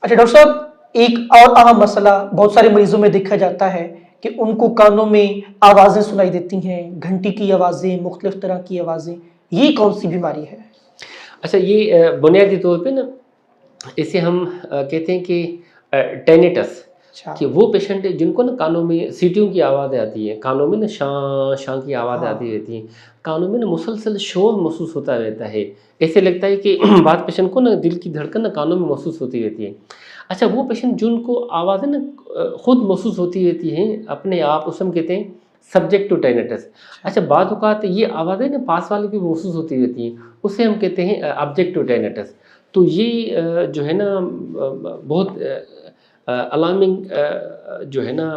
अच्छा डॉक्टर साहब, एक और आम मसला बहुत सारे मरीजों में देखा जाता है कि उनको कानों में आवाज़ें सुनाई देती हैं, घंटी की आवाज़ें, मुख्तलिफ तरह की आवाज़ें। ये कौन-सी बीमारी है? अच्छा ये बुनियादी तौर पे ना इसे हम कहते हैं कि टेनिटस, अच्छा, कि वो पेशेंट है जिनको ना कानों में सीटियों की आवाज़ें आती हैं, कानों में ना शां शां की आवाज़ें आती हाँ, रहती हैं, कानों में ना मुसलसल शोर महसूस होता रहता है। ऐसे लगता है कि बाद पेशेंट को ना दिल की धड़कन ना कानों में महसूस होती रहती है। अच्छा वो पेशेंट जिनको आवाज़ें ना खुद महसूस होती रहती हैं अपने आप, उसे हम कहते हैं सब्जेक्ट टू टेनिटस। अच्छा, अच्छा बाद औक़ात ये आवाज़ें ना पास वाले की महसूस होती रहती हैं, उसे हम कहते हैं ऑब्जेक्ट टू टेनिटस। तो ये जो है ना बहुत अलार्मिंग जो है ना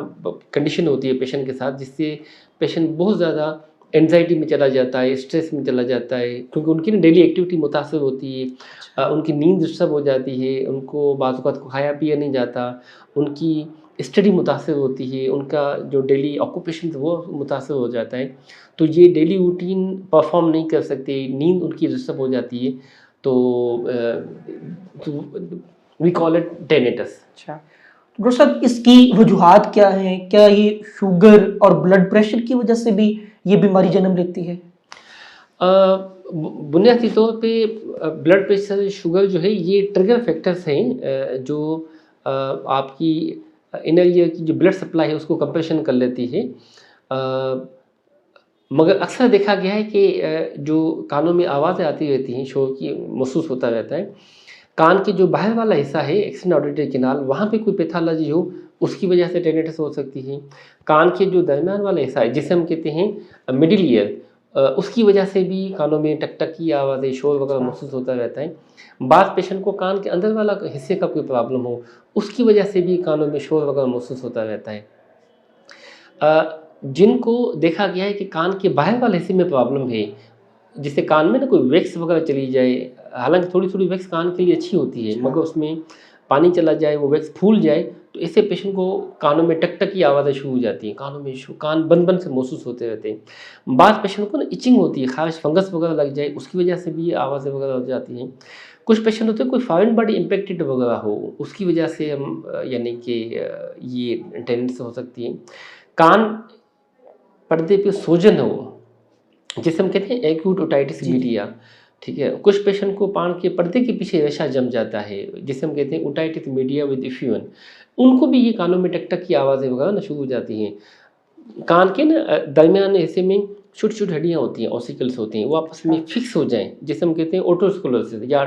कंडीशन होती है पेशेंट के साथ, जिससे पेशेंट बहुत ज़्यादा एंग्जायटी में चला जाता है, स्ट्रेस में चला जाता है, क्योंकि उनकी ना डेली एक्टिविटी मुतासिर होती है। अच्छा, उनकी नींद डिस्टर्ब हो जाती है, उनको बाज़ औक़ात खाया पिया नहीं जाता, उनकी स्टडी मुतासिर होती है, उनका जो डेली ऑक्यूपेशन वो मुतासिर हो जाता है। तो ये डेली रूटीन परफॉर्म नहीं कर सकते, नींद उनकी डिस्टर्ब हो जाती है। तो वी कॉल इट टेनिटस। अच्छा। तो डॉक्टर साहब, इसकी वजूहात क्या हैं? क्या ये शुगर और ब्लड प्रेशर की वजह से भी ये बीमारी जन्म लेती है? बुनियादी तौर पे ब्लड प्रेशर, शुगर जो है ये ट्रिगर फैक्टर्स हैं जो आपकी इनर ईयर की जो ब्लड सप्लाई है उसको कंप्रेशन कर लेती है। मगर अक्सर देखा गया है कि जो कानों में आवाज़ें आती रहती हैं, शोर की महसूस होता रहता है। कान के जो बाहर वाला हिस्सा है एक्सटर्नल ऑडिटरी कैनाल, वहाँ पे कोई पैथोलॉजी हो, उसकी वजह से टेनिटस हो सकती है। कान के जो दरमियान वाला हिस्सा है जिसे हम कहते हैं मिडिल ईयर, उसकी वजह से भी कानों में टक-टक की आवाज़ें, शोर वगैरह अच्छा, महसूस होता रहता है। बाज़ पेशेंट को कान के अंदर वाला हिस्से का कोई प्रॉब्लम हो, उसकी वजह से भी कानों में शोर वगैरह महसूस होता रहता है। जिनको देखा गया है कि कान के बाहर वाले हिस्से में प्रॉब्लम है, जिससे कान में ना कोई वैक्स वगैरह चली जाए, हालाँकि थोड़ी-थोड़ी वैक्स कान के लिए अच्छी होती है, अच्छा, मगर उसमें पानी चला जाए, वो वैक्स फूल जाए, तो ऐसे पेशेंट को कानों में टक-टक की आवाज़ें शुरू हो जाती हैं, कानों में कान बंद-बंद से महसूस होते रहते हैं। बाज़ पेशेंट को ना इचिंग होती है, ख़ारिश फंगस वगैरह लग जाए, उसकी वजह से भी ये आवाज़ें वगैरह हो जाती हैं। कुछ पेशेंट होते हैं कोई फॉरेन बॉडी इम्पैक्टेड वगैरह हो, उसकी वजह से हम यानी कि ये टेंडेंसी हो सकती है। कान पर्दे पे सूजन हो, जिसे हम कहते हैं एक्यूट ओटाइटिस जी, मीडिया, ठीक है? कुछ पेशेंट को कान के पर्दे के पीछे रेशा जम जाता है, जिसे हम कहते हैं ओटाइटिस मीडिया विद इफ्यूजन। उनको भी ये कानों में टक-टक की आवाज़ें वगैरह ना शुरू हो जाती हैं। कान के ना दरमियाने हिस्से में छोटी-छोटी हड्डियाँ होती हैं, ऑसिकल्स होती हैं, वो आपस अच्छा, में फिक्स हो जाएँ, जिसे हम कहते हैं ओटोस्क्लेरोसिस या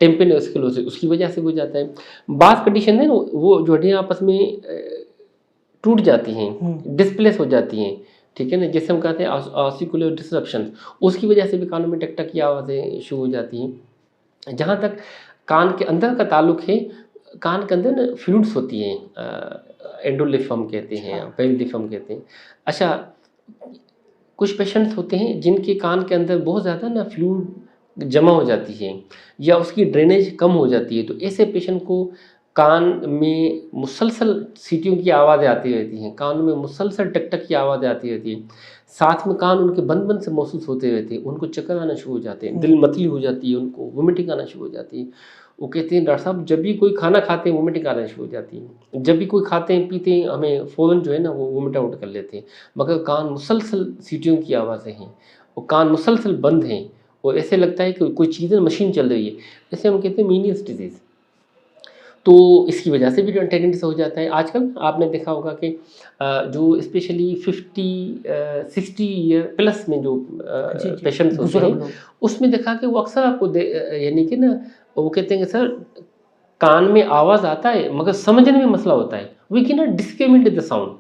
टेम्पेनोस्क्लेरोसिस, उसकी वजह से हो जाता है। बात कंडीशन है ना, वो जो हड्डियाँ आपस में टूट जाती हैं, हुँ, डिस्प्लेस हो जाती हैं, ठीक है ना? जिसे हम कहते हैं ऑसिकुलर डिसरप्शन, उसकी वजह से भी कानों में टक-टक की आवाज़ें शुरू हो जाती हैं। जहाँ तक कान के अंदर का ताल्लुक है, कान के अंदर ना फ्लूइड्स होती हैं, एंडोलिफ हम कहते अच्छा, हैं, पेरिलिफ हम कहते हैं। अच्छा, कुछ पेशेंट्स होते हैं जिनके कान के अंदर बहुत ज़्यादा ना फ्लूइड जमा हो जाती है या उसकी ड्रेनेज कम हो जाती है, तो ऐसे पेशेंट को कान में मुसलसल सीटियों की आवाज़ें आती रहती हैं, कान में मुसलसल टक-टक की आवाज़ें आती रहती हैं। साथ में कान उनके बंद-बंद से महसूस होते रहते हैं, उनको चक्कर आना शुरू हो जाते हैं, हुँ, दिल मतली हो जाती है, उनको वोमिटिंग आना शुरू हो जाती है। वो कहते हैं डॉक्टर साहब जब भी कोई खाना खाते हैं वोमिटिंग आना शुरू हो जाती है। जब भी कोई खाते हैं, पीते हैं, हमें फ़ौरन जो है ना वो वोमिट आउट कर लेते हैं। मगर कान मुसलसल सीटियों की आवाज़ें हैं, वो कान मुसलसल बंद हैं और ऐसे लगता है कि कोई चीज़ मशीन चल रही है। इसे हम कहते हैं मीनियस डिज़ीज़। तो इसकी वजह से भी जो टेंडेंसी हो जाता है। आजकल आपने देखा होगा कि जो स्पेशली 60 ईयर प्लस में जो जी, जी, पेशेंट्स होते बुज़ुर्ग हैं, लोग, उसमें देखा कि वो अक्सर आपको यानी कि ना वो कहते हैं कि सर कान में आवाज़ आता है मगर समझने में मसला होता है। We can not discriminate the sound.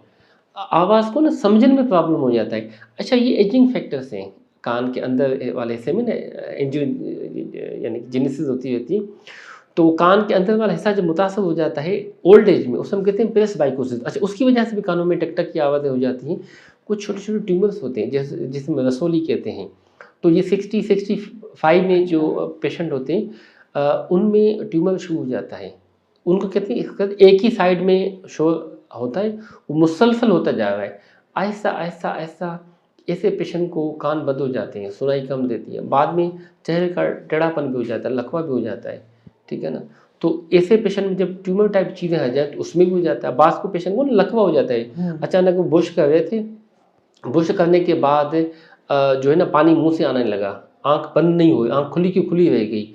आवाज़ को ना समझने में प्रॉब्लम हो जाता है। अच्छा ये एजिंग फैक्टर्स हैं, कान के अंदर वाले हिस्से में ना यानी कि जेनेसिस होती रहती है। तो कान के अंदर वाला हिस्सा जब मुतासर हो जाता है ओल्ड एज में, उसे हम कहते हैं प्रेसबाइकोसिस। अच्छा उसकी वजह से भी कानों में टक-टक की आवाज़ें हो जाती हैं। कुछ छोटे-छोटे ट्यूमर्स होते हैं जिसमें रसोली कहते हैं। तो ये 60-65 में जो अच्छा, पेशेंट होते हैं उनमें ट्यूमर शुरू हो जाता है। उनको कहते हैं इसका एक ही साइड में शोर होता है, वो मुसलसल होता जा रहा है। आहिस्ता, आहिस्ता, आहिस्ता ऐसे पेशेंट को कान बंद हो जाते हैं, सुनाई कम देती है। बाद में चेहरे का टेढ़ापन भी हो जाता है, लकवा भी हो जाता है, ठीक है ना? तो ऐसे पेशेंट में जब ट्यूमर टाइप चीज़ें आ जाए तो उसमें भी हो जाता है। बास को पेशेंट को ना लकवा हो जाता है, अचानक वो बुश कर रहे थे, बुश करने के बाद जो है ना पानी मुंह से आने लगा, आंख बंद नहीं हुई, आंख खुली की खुली रह गई।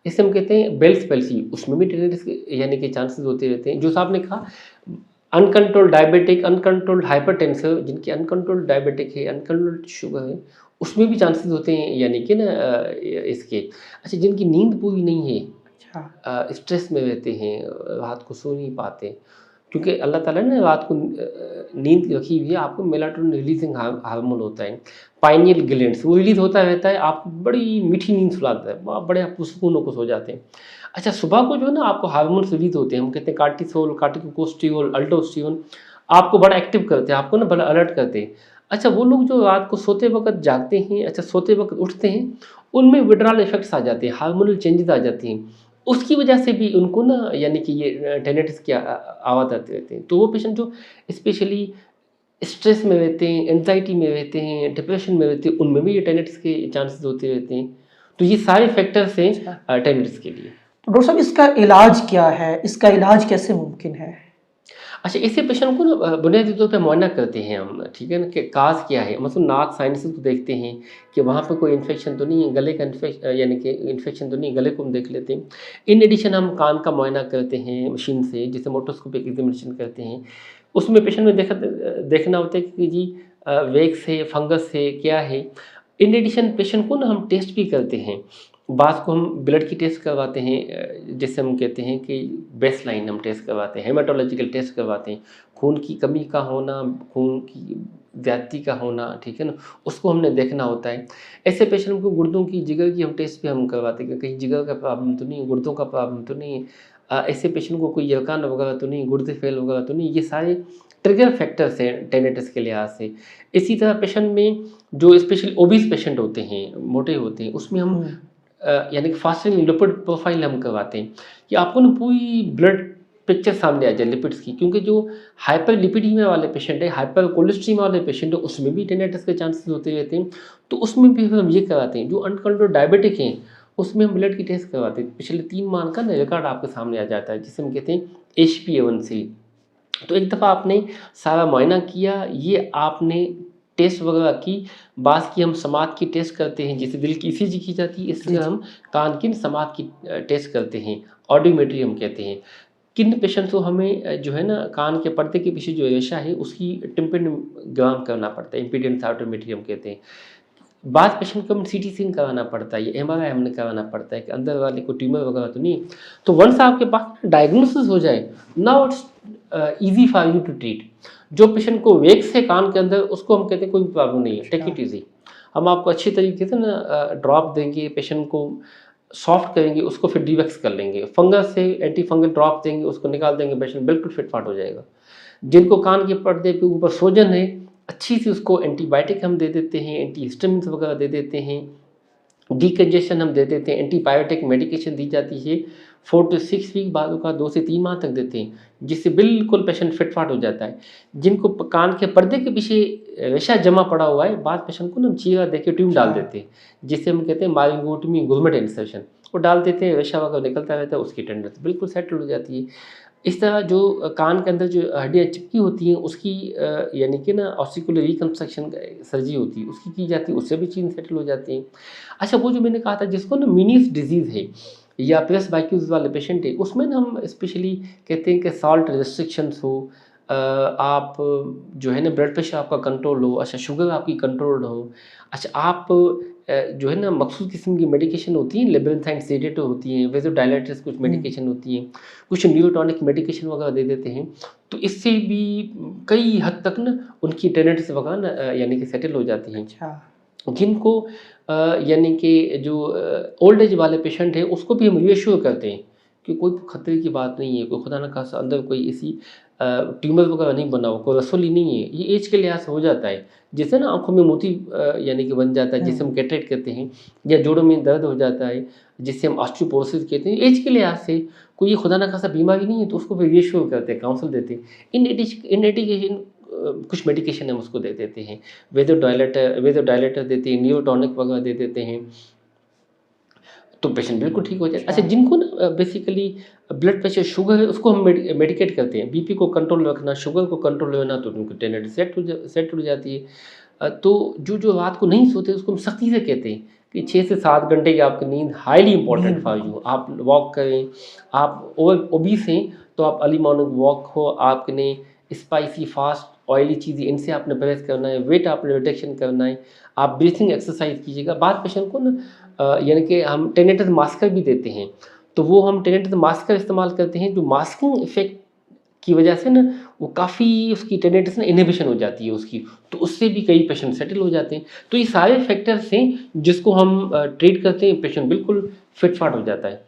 इसे हम कहते हैं बेल्स पैल्सी, उसमें भी टेनिटिस यानी कि चांसेस होते रहते हैं। जो साहब ने कहा अनकंट्रोल्ड डायबिटिक, अनकंट्रोल्ड हाइपरटेंसिव, जिनकी अनकंट्रोल्ड डायबिटिक है, अनकंट्रोल्ड शुगर है, उसमें भी चांसेस होते हैं यानी कि ना इसके। अच्छा, जिनकी नींद पूरी नहीं है, अच्छा। स्ट्रेस में रहते हैं, रात को सो नहीं पाते, क्योंकि अल्लाह ताला ने रात को नींद रखी हुई है, आपको मेलाटोनिन रिलीजिंग हार्मोन होता है, पाइनियल ग्लैंड्स वो रिलीज होता रहता है, आपको बड़ी मीठी नींद सुलाता है, बड़े आप सुकून होकर सो जाते हैं। अच्छा, सुबह को जो है ना आपको हार्मोन्स रिलीज होते हैं, हम कहते हैं कार्टिसोल, कार्टिकोस्टियोल, अल्डोस्टिरोन, आपको बड़ा एक्टिव करते हैं, आपको ना बड़ा अलर्ट करते हैं। अच्छा, वो लोग जो रात को सोते वक्त जागते हैं, अच्छा सोते वक्त उठते हैं, उनमें विड्रॉल इफेक्ट्स आ जाते हैं, हार्मोनल चेंजेस आ जाती हैं, उसकी वजह से भी उनको ना यानी कि ये टेनिटिस की आवाज़ आते रहते हैं। तो वो पेशेंट जो स्पेशली स्ट्रेस में रहते हैं, एंजाइटी में रहते हैं, डिप्रेशन में रहते हैं, उनमें भी ये टेनिटिस के चांसेस होते रहते हैं। तो ये सारे फैक्टर्स हैं टेनिटिस के लिए। तो डॉक्टर साहब, इसका इलाज क्या है, इसका इलाज कैसे मुमकिन है? अच्छा, ऐसे पेशेंट को ना बुनियादी तौर पे मुआयना करते हैं हम, ठीक है ना, कि काज क्या है, मतलब नाक साइनसेस को देखते हैं कि वहाँ पे कोई इन्फेक्शन तो नहीं है, गले का यानी कि इन्फेक्शन तो नहीं, गले को हम देख लेते हैं। इन एडिशन हम कान का मुआयना करते हैं मशीन से, जिसे मोटोस्कोपिक एग्जामिनेशन करते हैं। उसमें पेशेंट में देखना होता है कि जी वैक्स है, फंगस है, क्या है। इन एडिशन पेशेंट को ना हम टेस्ट भी करते हैं, बात को हम ब्लड की टेस्ट करवाते हैं, जैसे हम कहते हैं कि बेस लाइन हम टेस्ट करवाते हैं, हेमाटोलॉजिकल टेस्ट करवाते हैं, खून की कमी का होना, खून की ज्यादती का होना, ठीक है ना, उसको हमने देखना होता है। ऐसे पेशेंट को गुर्दों की, जिगर की हम टेस्ट भी हम करवाते हैं कि कहीं जिगर का प्रॉब्लम तो नहीं है, गुर्दों का प्रॉब्लम तो नहीं है, ऐसे पेशेंट को कोई यलकान वगैरह तो नहीं, गुर्दे फेल वगैरह तो नहीं। ये सारे ट्रिगर फैक्टर्स हैं टेनिटिस के लिहाज से। इसी तरह पेशेंट में जो स्पेशली ओबीस पेशेंट होते हैं, मोटे होते हैं, उसमें हम यानी कि फास्टिंग लिपिड प्रोफाइल हम करवाते हैं कि आपको ना पूरी ब्लड पिक्चर सामने आ जाए लिपिड्स की, क्योंकि जो हाइपर लिपिडीमिया वाले पेशेंट है, हाइपर कोलेस्ट्रीमिया वाले पेशेंट है, उसमें भी टेनिटिस के चांसेस होते रहते हैं। तो उसमें भी हम ये करवाते हैं। जो अनकंट्रोल्ड डायबिटिक हैं, उसमें हम ब्लड की टेस्ट करवाते हैं, पिछले 3 माह का ना रिकॉर्ड आपके सामने आ जाता है, जिसे हम कहते हैं HbA1c। तो एक दफ़ा आपने सारा मुआयना किया, ये आपने टेस्ट वगैरह की, बास की हम समात की टेस्ट करते हैं, जैसे दिल की ECG की जाती है, इस जी, तरह हम कान की समात की टेस्ट करते हैं, ऑडियोमेट्री हम कहते हैं। किन पेशेंट्स को हमें जो है ना कान के पर्दे के पीछे जो रेशा है उसकी टिम्पेनोग्राम करना पड़ता है, इम्पीडेंस ऑडियोमेट्री हम कहते हैं। बाद पेशेंट को हम CT स्कैन कराना पड़ता है, या MRI हमने कराना पड़ता है कि अंदर वाले को ट्यूमर वगैरह तो नहीं है। तो वंस आपके पास डायग्नोसिस हो जाए, now it's easy for you to treat. जो पेशेंट को वेक्स है कान के अंदर, उसको हम कहते हैं कोई प्रॉब्लम नहीं है, टेक इट ईजी। हम आपको अच्छी तरीके से ना ड्रॉप देंगे, पेशेंट को सॉफ्ट करेंगे, उसको फिर डिवैक्स कर लेंगे, फंगस से एंटी फंगल ड्रॉप देंगे, उसको निकाल देंगे, पेशेंट बिल्कुल फिट फाट हो जाएगा। जिनको कान के पर्दे के ऊपर सोजन है, अच्छी सी उसको एंटीबायोटिक हम दे देते हैं, एंटीहिस्टामिन्स वगैरह दे देते हैं, डीकंजेशन हम दे देते हैं, एंटीबायोटिक मेडिकेशन दी जाती है। 4 to 6 वीक बाद का 2 से 3 माह तक देते हैं, जिससे बिल्कुल पेशेंट फिट फाट हो जाता है। जिनको कान के पर्दे के पीछे रेशा जमा पड़ा हुआ है, बाद पेशेंट को ना हम चीरा दे के ट्यूब डाल देते हैं, जिसे हम कहते हैं माइंगोटमी गुरमेट इंसर्शन। वो डाल देते हैं, रेशा वगैरह निकलता रहता है, उसकी टेंडेंसी बिल्कुल सेटल हो जाती है। इस तरह जो कान के अंदर जो हड्डियाँ चिपकी होती हैं, उसकी यानी कि ना ऑस्टिकुलर रिकंस्ट्रक्शन सर्जरी होती है, उसकी की जाती है, उससे भी चीज़ सेटल हो जाती है। अच्छा, वो जो मैंने कहा था जिसको ना मीनियस डिजीज़ है या प्रेसबाइक्यूज वाले पेशेंट है, उसमें ना हम स्पेशली कहते हैं कि साल्ट रिस्ट्रिक्शंस हो, आप जो है ना ब्लड प्रेशर आपका कंट्रोल हो, अच्छा शुगर आपकी कंट्रोल हो, अच्छा आप जो है ना मखसूस किस्म की मेडिकेशन होती हैं, लेबरेंथाइन सेडेटिव होती हैं, वेज़ोडाइलेटर्स कुछ मेडिकेशन होती हैं, कुछ न्यूरोटॉनिक मेडिकेशन वगैरह दे देते हैं। तो इससे भी कई हद तक ना उनकी टेनिटिस वगैरह ना यानी कि सेटल हो जाती हैं। अच्छा। जिनको यानी कि जो ओल्ड एज वाले पेशेंट हैं, उसको भी हम रीअश्योर करते हैं कि कोई खतरे की बात नहीं है, कोई खुदा न खास्ता अंदर कोई ऐसी ट्यूमर वगैरह नहीं बना हो, कोई रसोली नहीं है, ये एज के लिहाज से हो जाता है। जिससे ना आंखों में मोती यानी कि बन जाता है, जिसे हम कैटरेक्ट कहते हैं, या जोड़ों में दर्द हो जाता है, जिससे हम ऑस्टियोपोरोसिस कहते हैं। एज के लिहाज से कोई ये खुदा न खास्ता बीमारी नहीं है, तो उसको फिर रीअश्योर करते हैं, काउंसिल देते हैं। इन एडिकेशन कुछ मेडिकेशन हम उसको दे देते हैं, वेज़ोडाइलेटर देते हैं, न्यूरोटॉनिक वगैरह दे देते हैं। तो पेशेंट बिल्कुल ठीक हो जाए। अच्छा, जिनको ना बेसिकली ब्लड प्रेशर, शुगर है, उसको हम मेडिकेट करते हैं। बीपी को कंट्रोल रखना, शुगर को कंट्रोल रखना, तो उनको टेनेट सेट हो जाती है। तो जो रात को नहीं सोते उसको हम सख्ती से कहते हैं कि 6 से 7 घंटे की आपकी नींद हाईली इंपॉर्टेंट नींद फॉर बिल्कुल। यू। आप वॉक करें, आप ओबीस हैं तो आप अर्ली मॉर्निंग वॉक हो, आपने स्पाइसी फास्ट ऑयली चीज़ें इनसे आपने परहेज करना है, वेट आपने रिडक्शन करना है, आप ब्रीथिंग एक्सरसाइज कीजिएगा। बाद पेशेंट को ना यानी कि हम टेनेटस मास्कर भी देते हैं, तो वो हम टेनेटस मास्कर इस्तेमाल करते हैं, जो मास्किंग इफेक्ट की वजह से ना वो काफ़ी उसकी टेनेटस ना इनहिबिशन हो जाती है उसकी, तो उससे भी कई पेशेंट सेटल हो जाते हैं। तो ये सारे फैक्टर्स हैं जिसको हम ट्रीट करते हैं, पेशेंट बिल्कुल फिट फाट हो जाता है।